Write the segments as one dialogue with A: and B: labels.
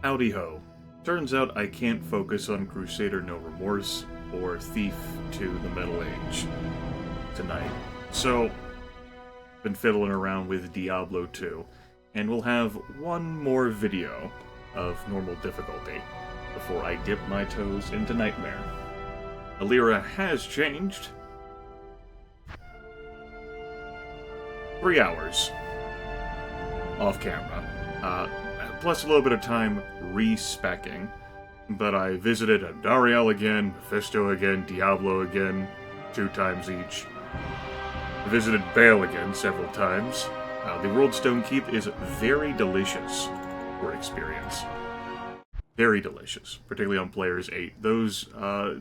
A: Howdy ho. Turns out I can't focus on Crusader No Remorse or Thief to the Middle Age tonight. So, been fiddling around with Diablo 2, and we'll have one more video of normal difficulty before I dip my toes into Nightmare. Alira has changed. 3 hours off camera. Plus a little bit of time re-speccing. But I visited Dariel again, Mephisto again, Diablo again, 2 times each. I visited Baal again several times. The Worldstone Keep is very delicious for experience. Very delicious, particularly on Players 8. Those,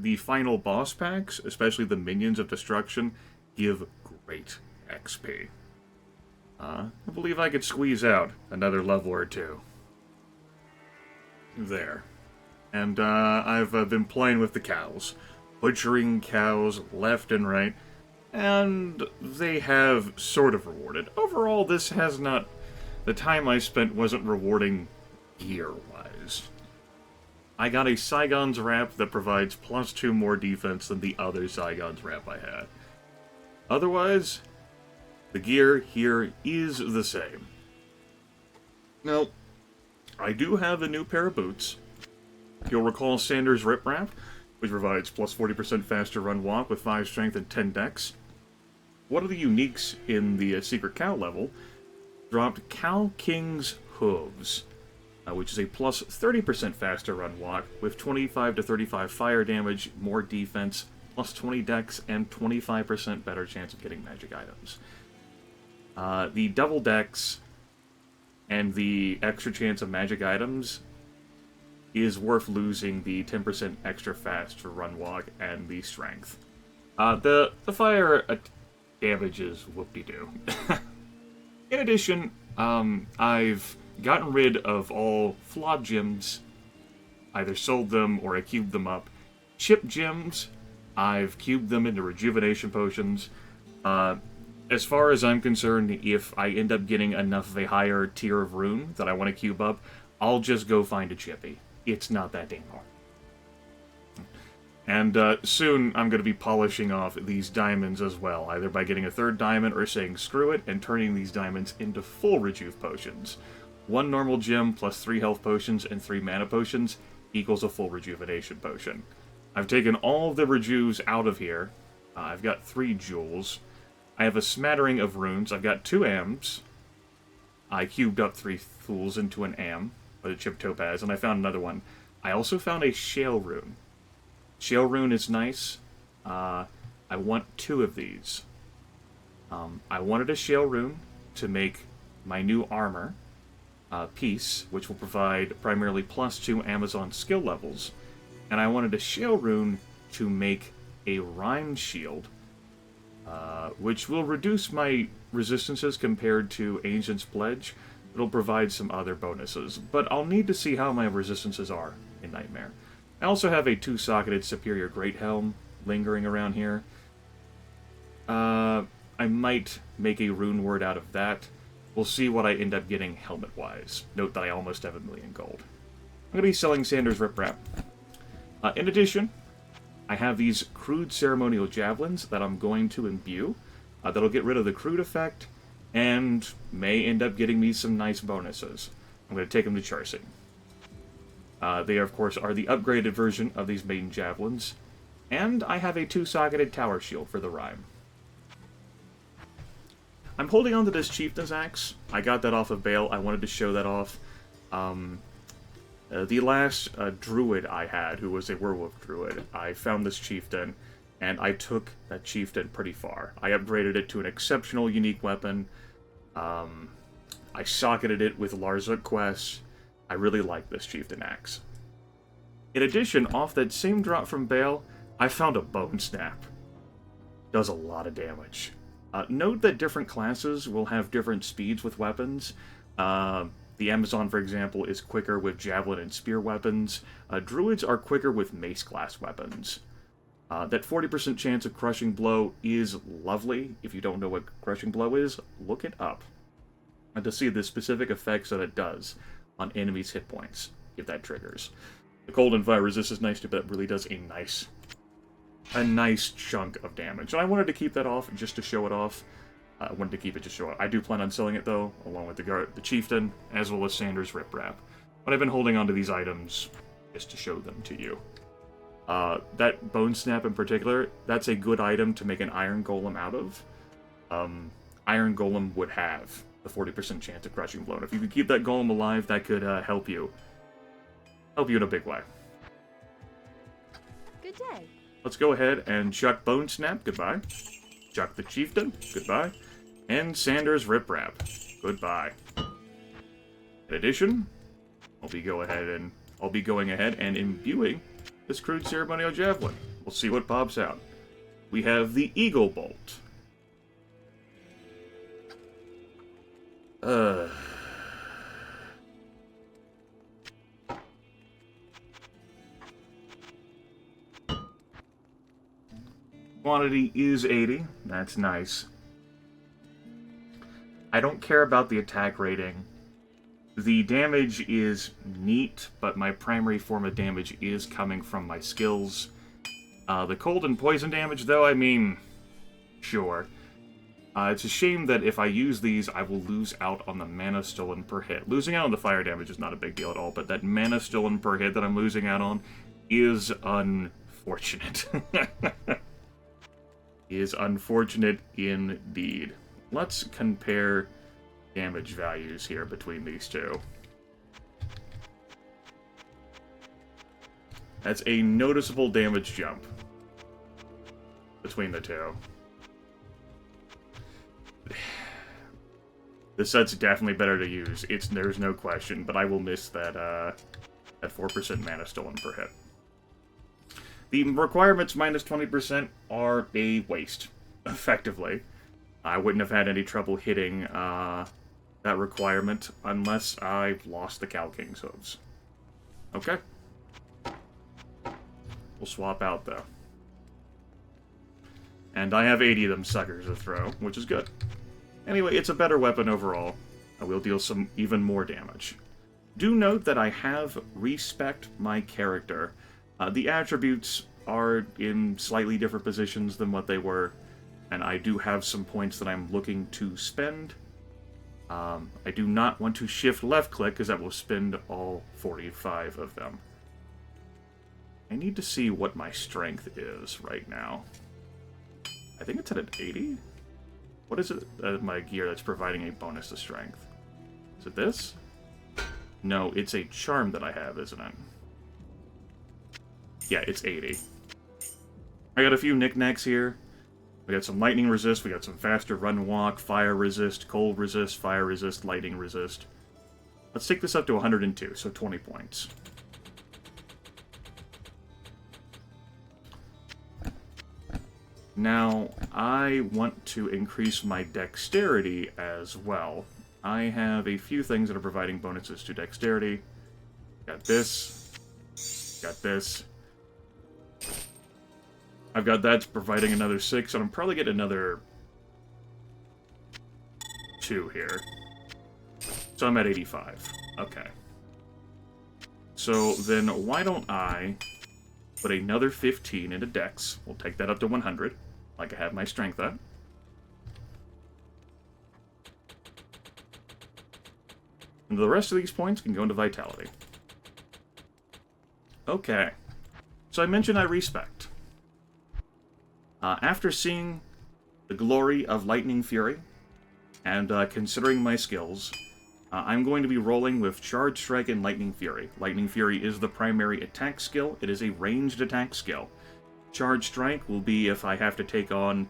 A: the final boss packs, especially the Minions of Destruction, give great XP. I believe I could squeeze out another level or 2. There. And I've been playing with the cows. Butchering cows left and right. And they have sort of rewarded. Overall, this has not... The time I spent wasn't rewarding gear-wise. I got a Saigon's Wrap that provides +2 more defense than the other Saigon's Wrap I had. Otherwise, the gear here is the same. Now, I do have a new pair of boots. You'll recall Sanders Rip Wrap, which provides +40% faster run walk with 5 strength and 10 dex. One of the uniques in the Secret Cow level dropped Cow King's Hooves, which is a +30% faster run walk with 25 to 35 fire damage, more defense, +20 dex, and 25% better chance of getting magic items. The double dex and the extra chance of magic items is worth losing the 10% extra fast for run walk and the strength. The fire damage is whoop-de-doo. In addition, I've gotten rid of all flawed gems, either sold them or I cubed them up. Chip gems, I've cubed them into rejuvenation potions. As far as I'm concerned, if I end up getting enough of a higher tier of rune that I want to cube up, I'll just go find a chippy. It's not that damn hard. And soon I'm going to be polishing off these diamonds as well, either by getting a 3rd diamond or saying screw it and turning these diamonds into full rejuve potions. 1 normal gem plus 3 health potions and 3 mana potions equals a full rejuvenation potion. I've taken all of the rejuves out of here. I've got 3 jewels. I have a smattering of runes. I've got 2 ams. I cubed up 3 fools into an am. Or the chip topaz, and I found another one. I also found a shale rune. Shale rune is nice. I want 2 of these. I wanted a shale rune to make my new armor piece, which will provide primarily +2 Amazon skill levels. And I wanted a shale rune to make a rhyme shield, which will reduce my resistances compared to Ancient's Pledge. It'll provide some other bonuses, but I'll need to see how my resistances are in Nightmare. I also have a 2-socketed Superior Great Helm lingering around here. I might make a rune word out of that. We'll see what I end up getting helmet-wise. Note that I almost have 1,000,000 gold. I'm going to be selling Sanders Rip Wrap. In addition, I have these crude ceremonial javelins that I'm going to imbue. That'll get rid of the crude effect, and may end up getting me some nice bonuses. I'm going to take them to Charsi. They, of course, are the upgraded version of these maiden javelins. And I have a 2-socketed tower shield for the rhyme. I'm holding on to this Chieftain's Axe. I got that off of Baal. I wanted to show that off. The last druid I had, who was a werewolf druid, I found this Chieftain, and I took that Chieftain pretty far. I upgraded it to an exceptional unique weapon. I socketed it with Larzuk quests. I really like this Chieftain Axe. In addition, off that same drop from Baal, I found a Bone Snap. Does a lot of damage. Note that different classes will have different speeds with weapons. The Amazon, for example, is quicker with javelin and spear weapons. Druids are quicker with mace class weapons. That 40% chance of Crushing Blow is lovely. If you don't know what Crushing Blow is, look it up. And to see the specific effects that it does on enemies' hit points. if that triggers. The cold and fire resist is nice too, but it really does a nice chunk of damage. And I wanted to keep that off just to show it off. I wanted to keep it to show it. I do plan on selling it though, along with the Chieftain, as well as Sanders Riprap. But I've been holding on to these items just to show them to you. That Bone Snap in particular, that's a good item to make an Iron Golem out of. Iron Golem would have the 40% chance of crushing blow. And if you could keep that Golem alive, that could help you. Help you in a big way.
B: Good day.
A: Let's go ahead and chuck Bone Snap, goodbye. Chuck the Chieftain, goodbye. And Sanders Riprap, goodbye. In addition, I'll be going ahead and imbuing this crude ceremonial javelin. We'll see what pops out. We have the Eagle Bolt. Quantity is 80. That's nice. I don't care about the attack rating. The damage is neat, but my primary form of damage is coming from my skills. The cold and poison damage, though, I mean, sure. It's a shame that if I use these, I will lose out on the mana stolen per hit. Losing out on the fire damage is not a big deal at all, but that mana stolen per hit that I'm losing out on is unfortunate. Is unfortunate indeed. Let's compare damage values here between these two. That's a noticeable damage jump between the two. The set's definitely better to use. There's no question, but I will miss that that 4% mana stolen per hit. The requirements minus 20% are a waste, effectively. I wouldn't have had any trouble hitting that requirement unless I lost the Cow King's hooves. Okay. We'll swap out, though. And I have 80 of them suckers to throw, which is good. Anyway, it's a better weapon overall. I will deal some even more damage. Do note that I have respect my character. The attributes are in slightly different positions than what they were, and I do have some points that I'm looking to spend. I do not want to shift left-click, because that will spend all 45 of them. I need to see what my strength is right now. I think it's at an 80? What is it, my gear that's providing a bonus to strength? Is it this? No, it's a charm that I have, isn't it? Yeah, it's 80. I got a few knickknacks here. We got some lightning resist, we got some faster run walk, fire resist, cold resist, fire resist, lightning resist. Let's take this up to 102, so 20 points. Now, I want to increase my dexterity as well. I have a few things that are providing bonuses to dexterity. Got this. Got this. I've got that providing another 6, and I'm probably getting another 2 here. So I'm at 85. Okay. So then why don't I put another 15 into Dex. We'll take that up to 100, like I have my strength at. And the rest of these points can go into Vitality. Okay. So I mentioned I respect. After seeing the glory of Lightning Fury, and considering my skills, I'm going to be rolling with Charge Strike and Lightning Fury. Lightning Fury is the primary attack skill. It is a ranged attack skill. Charge Strike will be if I have to take on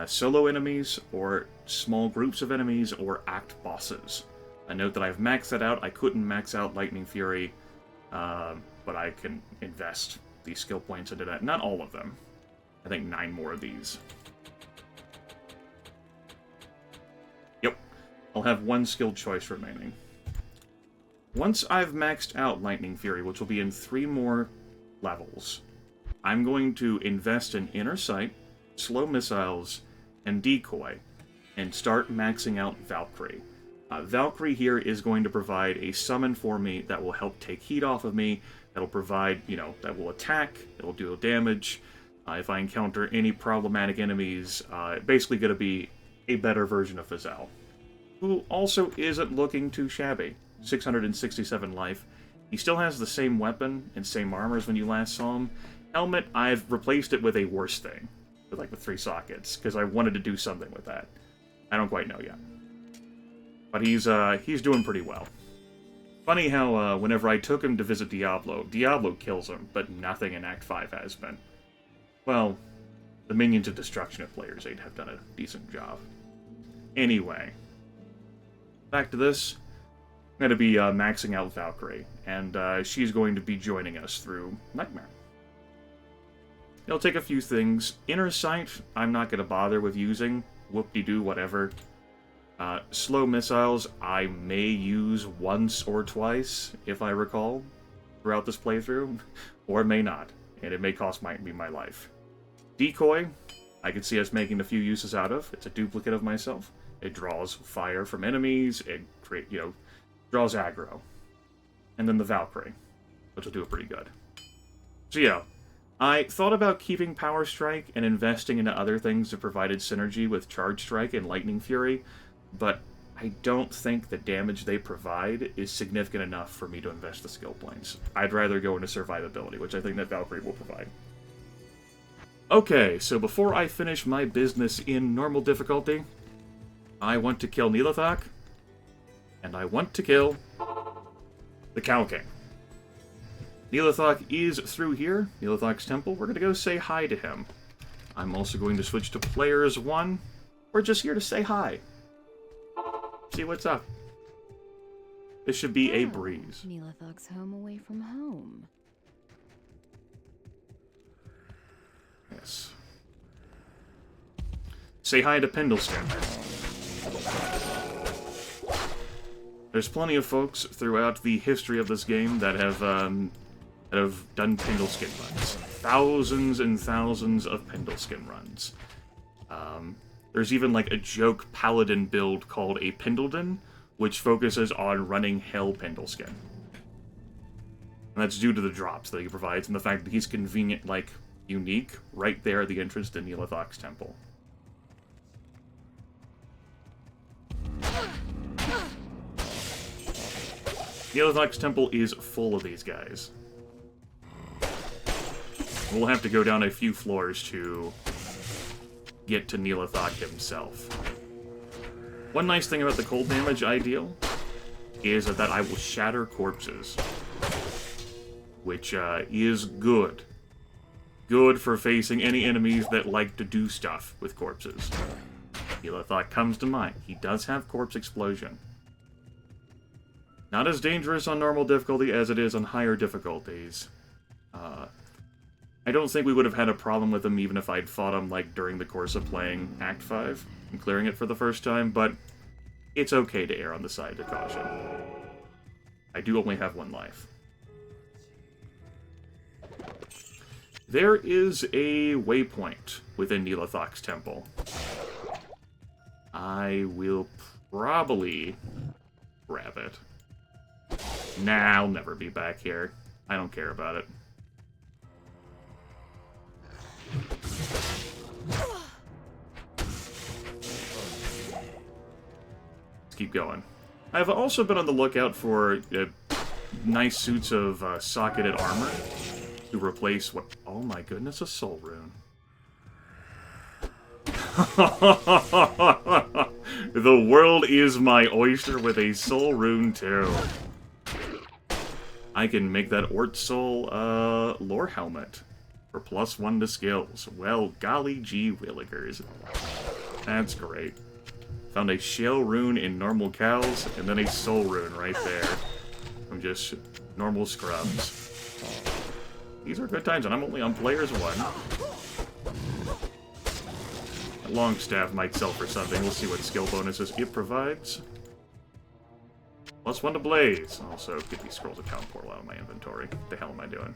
A: solo enemies, or small groups of enemies, or act bosses. I note that I've maxed that out. I couldn't max out Lightning Fury, but I can invest these skill points into that. Not all of them. I think 9 more of these. Yep. I'll have 1 skill choice remaining. Once I've maxed out Lightning Fury, which will be in 3 more levels, I'm going to invest in Inner Sight, Slow Missiles, and Decoy, and start maxing out Valkyrie. Valkyrie here is going to provide a summon for me that will help take heat off of me, that'll provide, that will attack, it'll deal damage. If I encounter any problematic enemies, basically going to be a better version of Fazal, who also isn't looking too shabby. 667 life. He still has the same weapon and same armor as when you last saw him. Helmet, I've replaced it with a worse thing, with 3 sockets, because I wanted to do something with that. I don't quite know yet. But he's doing pretty well. Funny how whenever I took him to visit Diablo, Diablo kills him, but nothing in Act 5 has been. Well, the Minions of Destruction at Players 8 have done a decent job. Anyway, back to this. I'm going to be maxing out Valkyrie, and she's going to be joining us through Nightmare. It'll take a few things. Inner Sight, I'm not going to bother with using. Whoop-de-doo, whatever. Slow missiles, I may use once or twice, if I recall, throughout this playthrough, or it may not, and it may cost me my life. Decoy, I can see us making a few uses out of. It's a duplicate of myself. It draws fire from enemies, it draws aggro. And then the Valkyrie, which will do it pretty good. So yeah, I thought about keeping Power Strike and investing into other things that provided synergy with Charge Strike and Lightning Fury, but I don't think the damage they provide is significant enough for me to invest the skill points. I'd rather go into survivability, which I think that Valkyrie will provide. Okay, so before I finish my business in normal difficulty, I want to kill Nihlathak, and I want to kill the Cow King. Nihlathak is through here, Nihlathak's temple. We're going to go say hi to him. I'm also going to switch to Players 1. We're just here to say hi. See what's up. This should be a breeze.
B: Nihlathak's home away from home.
A: Yes. Say hi to Pendleskin. There's plenty of folks throughout the history of this game that have done Pendleskin runs. Thousands and thousands of Pendleskin runs. There's even a joke paladin build called a Pendleton, which focuses on running Hell Pendleskin. And that's due to the drops that he provides and the fact that he's convenient, unique, right there at the entrance to Nihlathak's temple. Nihlathak's temple is full of these guys. We'll have to go down a few floors to get to Nihlathak himself. One nice thing about the cold damage ideal is that I will shatter corpses, which is good. Good for facing any enemies that like to do stuff with corpses. Nihlathak comes to mind. He does have corpse explosion. Not as dangerous on normal difficulty as it is on higher difficulties. I don't think we would have had a problem with him even if I'd fought him, during the course of playing Act 5 and clearing it for the first time, but it's okay to err on the side of caution. I do only have 1 life. There is a waypoint within Nihlathak's temple. I will probably grab it. Nah, I'll never be back here. I don't care about it. Let's keep going. I've also been on the lookout for nice suits of socketed armor to replace what... Oh my goodness, a soul rune. The world is my oyster with a soul rune too. I can make that Ort Soul lore helmet for +1 to skills. Well, golly gee willikers. That's great. Found a shell rune in normal cows, and then a soul rune right there. From just normal scrubs. These are good times, and I'm only on Players 1. That long staff might sell for something. We'll see what skill bonuses it provides. +1 to Blaze. Also, get these scrolls of Count Portal out of my inventory. What the hell am I doing?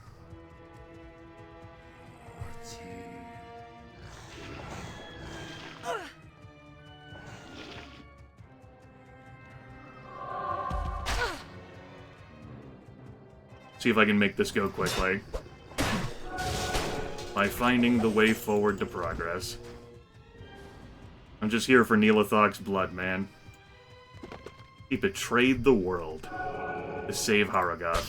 A: See if I can make this go quickly. By finding the way forward to progress. I'm just here for Nihlathak's blood, man. He betrayed the world to save Harrogath.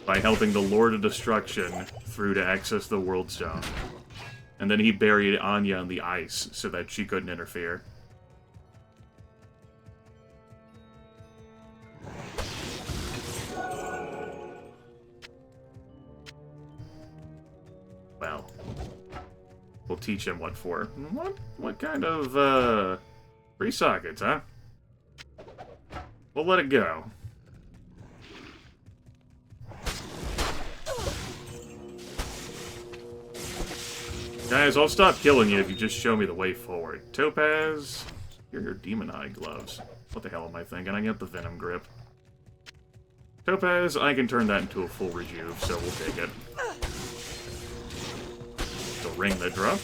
A: By helping the Lord of Destruction through to access the World Stone. And then he buried Anya in the ice so that she couldn't interfere. Well, we'll teach him what for. What kind of, 3 sockets, huh? We'll let it go. Guys, I'll stop killing you if you just show me the way forward. Topaz, here are your Demon Eye gloves. What the hell am I thinking? I get the Venom Grip. Topaz, I can turn that into a full rejuve, so we'll take it. The ring that dropped.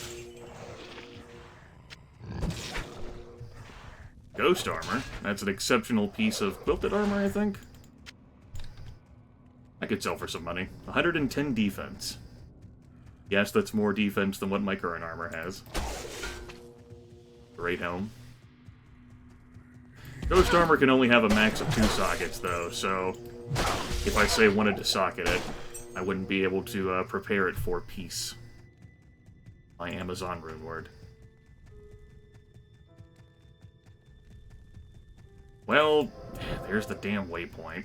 A: Ghost armor. That's an exceptional piece of quilted armor, I think. I could sell for some money. 110 defense. Yes, that's more defense than what my current armor has. Great helm. Ghost armor can only have a max of 2 sockets, though, so if I say wanted to socket it, I wouldn't be able to prepare it for peace. My Amazon rune word. Well, there's the damn waypoint.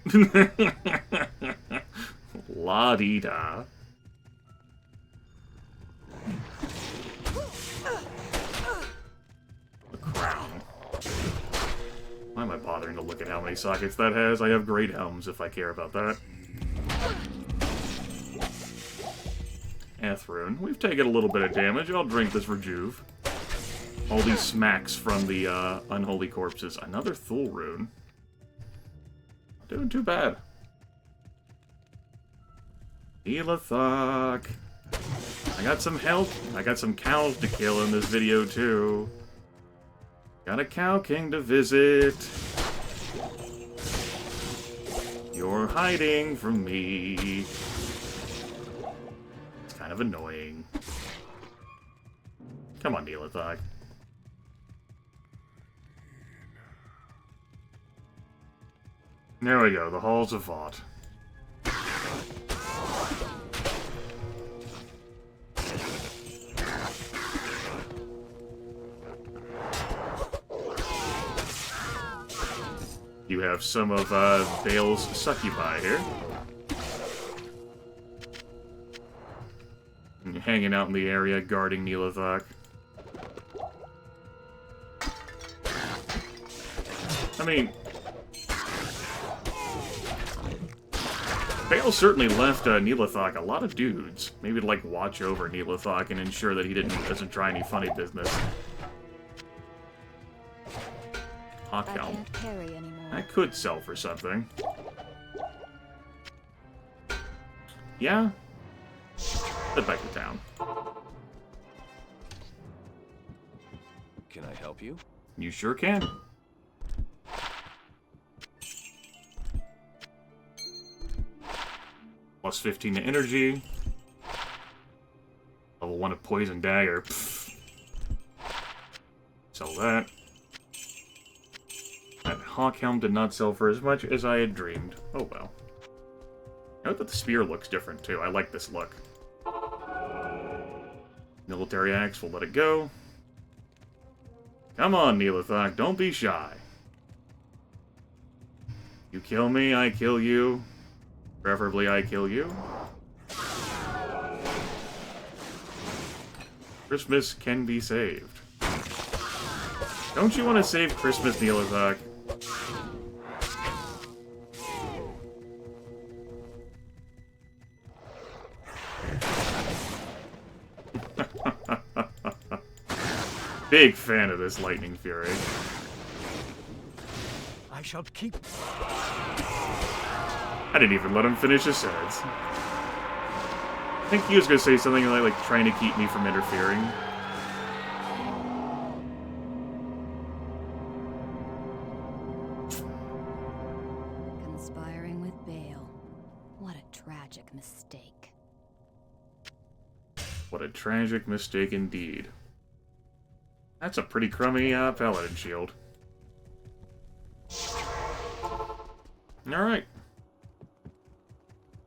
A: La-dee-da. The crown. Why am I bothering to look at how many sockets that has? I have great helms if I care about that. Rune. We've taken a little bit of damage. I'll drink this rejuve. All these smacks from the unholy corpses. Another Thule rune. Not doing too bad. Nihlathak. I got some help. I got some cows to kill in this video, too. Got a Cow King to visit. You're hiding from me. It's kind of annoying. Come on, Nihlathak. There we go, the Halls of Vought. You have some of Bale's succubi here. And you're hanging out in the area, guarding Nihlathak. I mean, Bale certainly left Nihlathak a lot of dudes. Maybe to, like, watch over Nihlathak and ensure that he doesn't try any funny business. Hawkhelm. I could sell for something. Yeah? Head back to town.
C: Can I help you?
A: You sure can. Plus 15 to energy. Level 1 of Poison Dagger. Pfft. Sell that. That Hawkhelm did not sell for as much as I had dreamed. Oh well. Note that the spear looks different too. I like this look. Military axe, we'll let it go. Come on, Nihlathak, don't be shy. You kill me, I kill you. Preferably I kill you. Christmas can be saved. Don't you want to save Christmas, Nihlathak? Big fan of this Lightning Fury.
C: I shall keep.
A: I didn't even let him finish his sentence. I think he was going to say something like trying to keep me from interfering.
B: Conspiring with Bale. What a tragic mistake.
A: What a tragic mistake indeed. That's a pretty crummy paladin shield. Alright.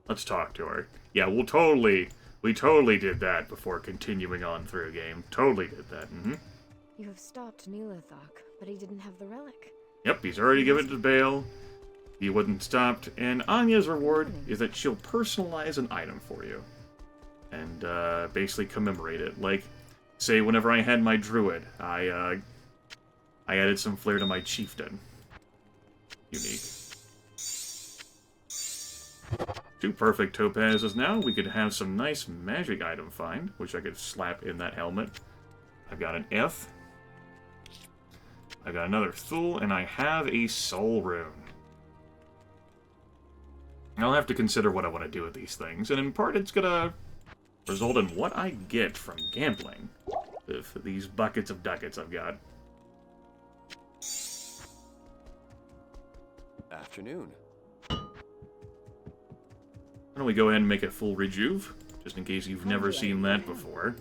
A: Let's talk to her. Yeah, we totally did that before continuing on through a game. Totally did that.
D: You have stopped Nihlathak, but he didn't have the relic.
A: Yep, he's already given it to Bale. He wasn't stopped. And Anya's reward is that she'll personalize an item for you. And basically commemorate it. Like, say, whenever I had my druid, I added some flair to my chieftain. Unique. 2 perfect topazes now. We could have some nice magic item find, which I could slap in that helmet. I've got an F. I got another Thule, and I have a Soul Rune. I'll have to consider what I want to do with these things, and in part it's gonna result in what I get from gambling with these buckets of ducats I've got.
C: Afternoon.
A: Why don't we go ahead and make a full rejuve, just in case you've never seen that before.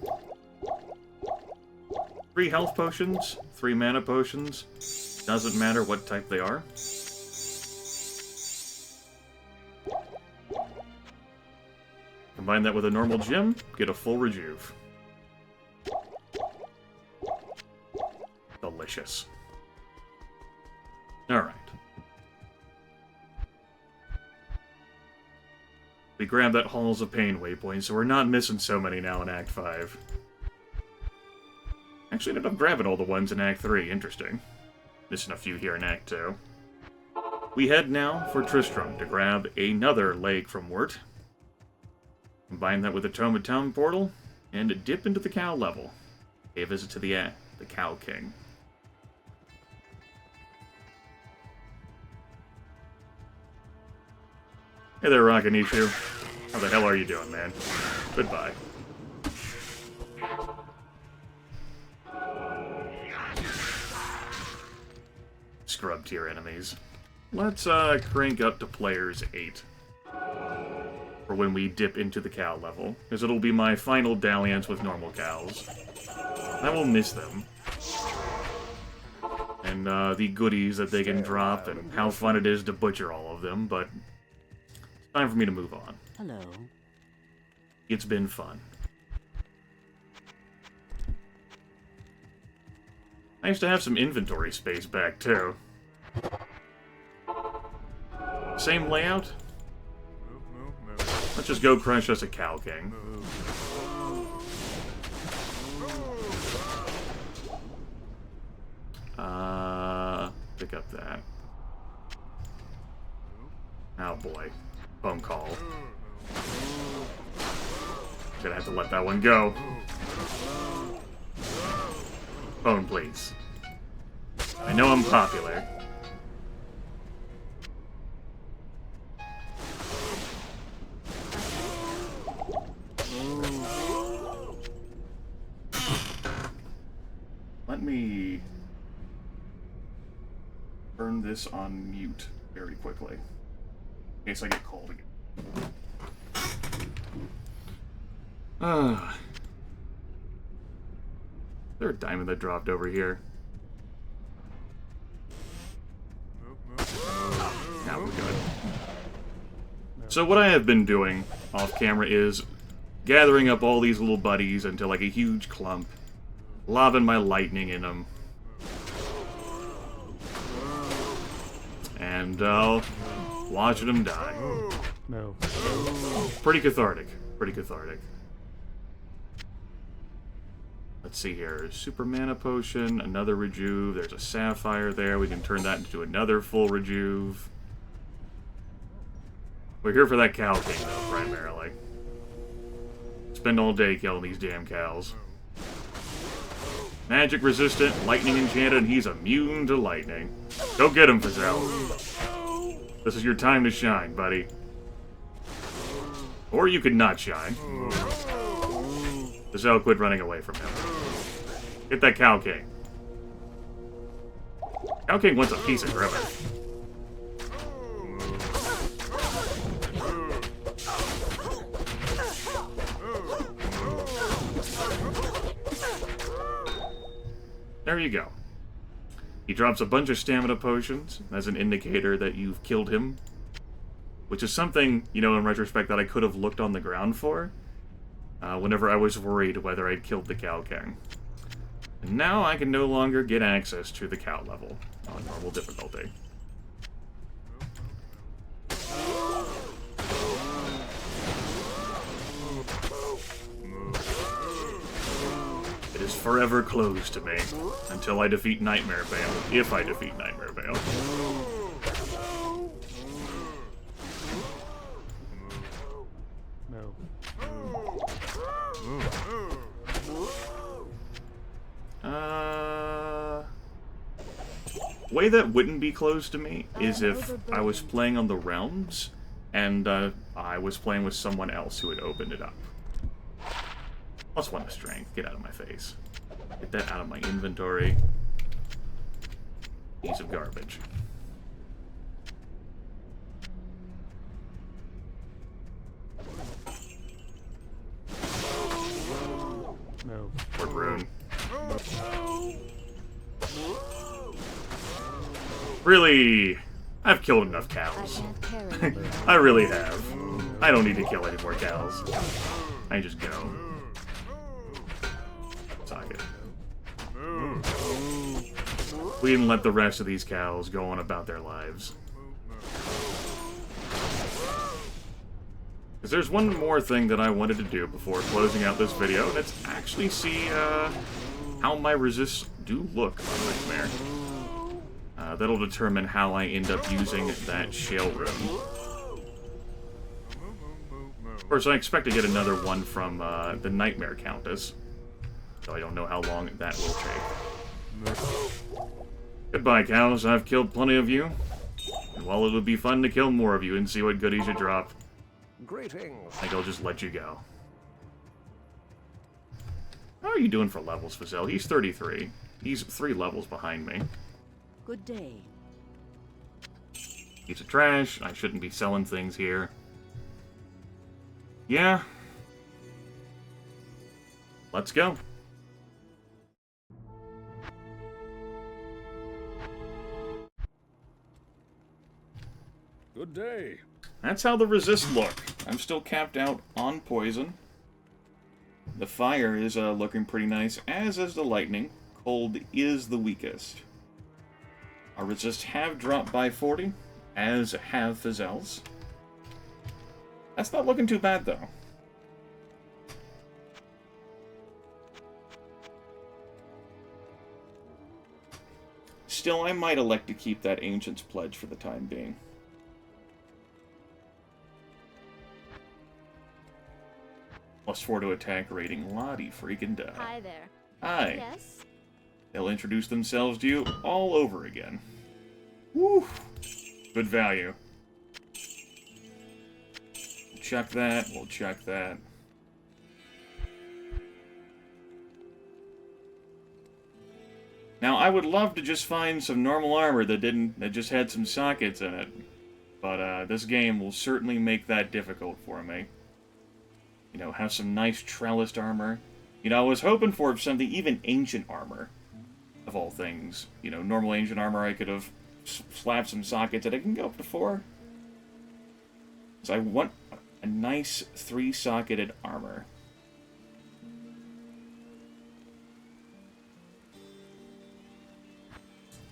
A: 3 health potions, 3 mana potions, doesn't matter what type they are. Combine that with a normal gem, get a full rejuve. Delicious. Alright. We grabbed that Halls of Pain waypoint, so we're not missing so many now in Act 5. Actually ended up grabbing all the ones in Act 3, interesting. Missing a few here in Act 2. We head now for Tristram to grab another leg from Wirt. Combine that with the Tome of Town portal, and dip into the cow level. Pay a visit to the Cow King. Hey there, Rakanishu. How the hell are you doing, man? Goodbye. Scrub tier enemies. Let's crank up to players 8. For when we dip into the cow level, because it'll be my final dalliance with normal cows. I will miss them. And the goodies that they can drop, and how fun it is to butcher all of them, but it's time for me to move on.
B: Hello.
A: It's been fun. Nice to have some inventory space back, too. Same layout? Let's just go crush us a Cow King. Pick up that. Oh boy. Phone call. Gonna have to let that one go. Phone, please. I know I'm popular. Let me turn this on mute very quickly, in case I get called again. Is there a diamond that dropped over here? Now we're good. So what I have been doing off camera is gathering up all these little buddies into like a huge clump, lobbing my lightning in them, and watching them die.
E: No.
A: Pretty cathartic. Pretty cathartic. Let's see here. Super mana potion, another rejuve. There's a sapphire there. We can turn that into another full rejuve. We're here for that Cow King, though, primarily. Spend all day killing these damn cows. Magic resistant, lightning enchanted, and he's immune to lightning. Go get him, Fazell. This is your time to shine, buddy. Or you could not shine. Fazell, quit running away from him. Get that Cow King. Cow King wants a piece of Grimith. There you go. He drops a bunch of stamina potions as an indicator that you've killed him. Which is something, you know, in retrospect, that I could have looked on the ground for. Whenever I was worried whether I'd killed the Cow King. And now I can no longer get access to the cow level on normal difficulty. It is forever closed to me until I defeat Nightmare Vale, if I defeat Nightmare Vale.
E: No.
A: Way that wouldn't be closed to me is if I was playing on the realms and I was playing with someone else who had opened it up. +1 to strength. Get out of my face. Get that out of my inventory. Piece of garbage.
E: No.
A: Or rune. Really? I've killed enough cows. I really have. I don't need to kill any more cows. I just go. Sock it. We didn't let the rest of these cows go on about their lives. Because there's one more thing that I wanted to do before closing out this video, and that's actually see how my resists do look on Nightmare. That'll determine how I end up using that shale rune. Of course, I expect to get another one from the Nightmare Countess, so I don't know how long that will take. Goodbye, cows. I've killed plenty of you, and while it would be fun to kill more of you and see what goodies you drop,
C: Greetings.
A: I think I'll just let you go. How are you doing for levels, Fazell? He's 33. He's 3 levels behind me.
F: Good day.
A: Piece of trash. I shouldn't be selling things here. Yeah. Let's go.
C: Good day.
A: That's how the resist look. I'm still capped out on poison. The fire is looking pretty nice, as is the lightning. Cold is the weakest. Our resists have dropped by 40, as have Fazell's. That's not looking too bad, though. Still, I might elect to keep that Ancient's Pledge for the time being. +4 to attack rating. Lottie freaking duh.
B: Hi there.
A: Hi.
B: Yes?
A: They'll introduce themselves to you all over again. Woo! Good value. We'll check that. We'll check that. Now, I would love to just find some normal armor that just had some sockets in it. But this game will certainly make that difficult for me. You know, have some nice trellised armor. You know, I was hoping for something, even ancient armor. Of all things. You know, normal ancient armor, I could have slapped some sockets that I can go up to 4. So I want a nice 3-socketed armor.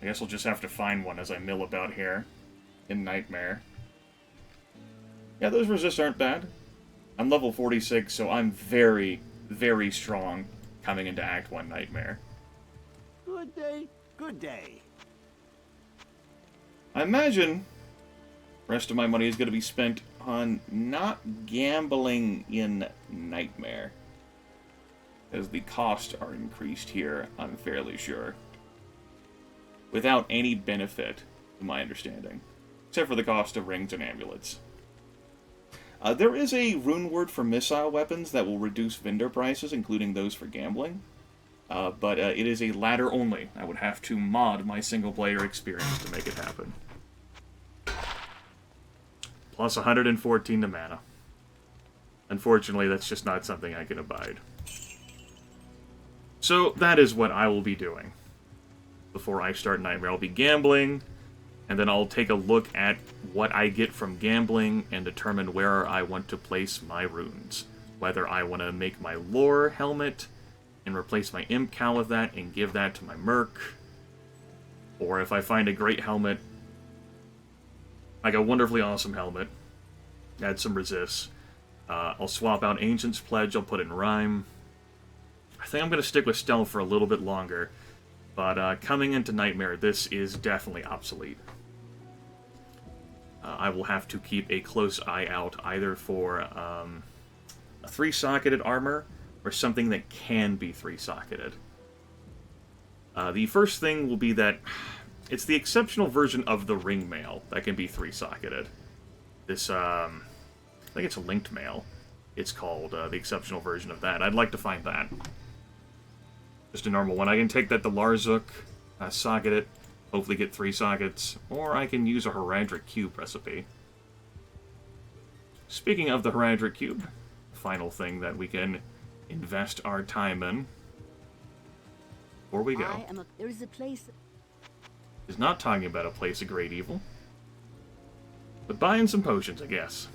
A: I guess I'll just have to find one as I mill about here in Nightmare. Yeah, those resists aren't bad. I'm level 46, so I'm very, very strong coming into Act 1 Nightmare.
F: Good day. Good day.
A: I imagine the rest of my money is going to be spent on not gambling in Nightmare. As the costs are increased here, I'm fairly sure. Without any benefit, to my understanding. Except for the cost of rings and amulets. There is a rune word for missile weapons that will reduce vendor prices, including those for gambling. But it is a ladder only. I would have to mod my single-player experience to make it happen. Plus 114 to mana. Unfortunately, that's just not something I can abide. So, that is what I will be doing. before I start Nightmare. I'll be gambling, and then I'll take a look at what I get from gambling and determine where I want to place my runes. Whether I want to make my lore helmet and replace my imp cowl with that and give that to my merc, or if I find a great helmet, like a wonderfully awesome helmet, add some resists. I'll swap out Ancient's Pledge, I'll put in Rhyme. I think I'm going to stick with Stealth for a little bit longer, but coming into Nightmare, this is definitely obsolete. I will have to keep a close eye out either for a 3-socketed armor or something that can be 3-socketed. The first thing will be that it's the exceptional version of the ring mail that can be 3-socketed. This, I think it's a linked mail. It's called the exceptional version of that. I'd like to find that. Just a normal one. I can take that to Larzuk, socket it, hopefully get 3 sockets, or I can use a Heraldric Cube recipe. Speaking of the Heraldric Cube, final thing that we can invest our time in before we go.
F: There is a place.
A: Is not talking about a place of great evil, but buying some potions, I guess.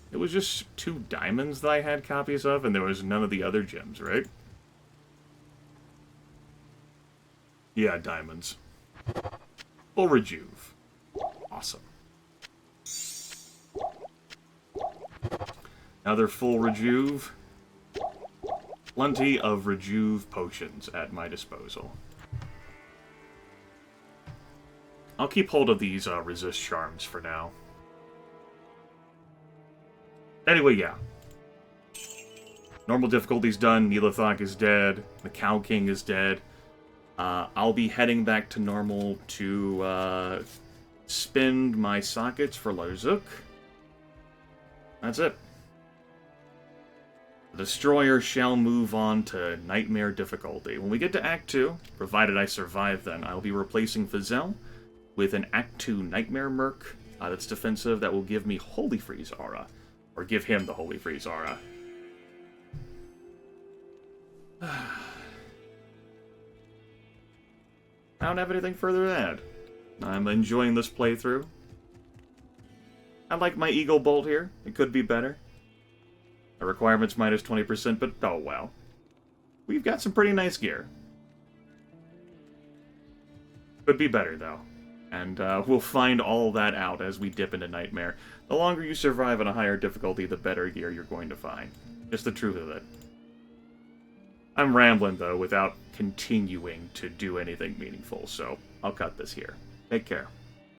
A: It was just 2 diamonds that I had copies of, and there was none of the other gems, right? Yeah, diamonds. Full rejuve. Awesome. Another full rejuve. Plenty of rejuve potions at my disposal. I'll keep hold of these resist charms for now. Anyway, yeah. Normal difficulty's done, Nihlathak is dead, the Cow King is dead. I'll be heading back to normal to spend my sockets for Larzuk. That's it. The Destroyer shall move on to Nightmare difficulty. When we get to Act 2, provided I survive then, I'll be replacing Fizel with an Act 2 Nightmare Merc that's defensive that will give me Holy Freeze aura. Or give him the Holy Freeze aura. I don't have anything further to add. I'm enjoying this playthrough. I like my Eagle Bolt here. It could be better. The requirement's minus 20%, but oh well. We've got some pretty nice gear. Could be better, though. And we'll find all that out as we dip into Nightmare. The longer you survive on a higher difficulty, the better gear you're going to find. Just the truth of it. I'm rambling, though, without continuing to do anything meaningful, so I'll cut this here. Take care.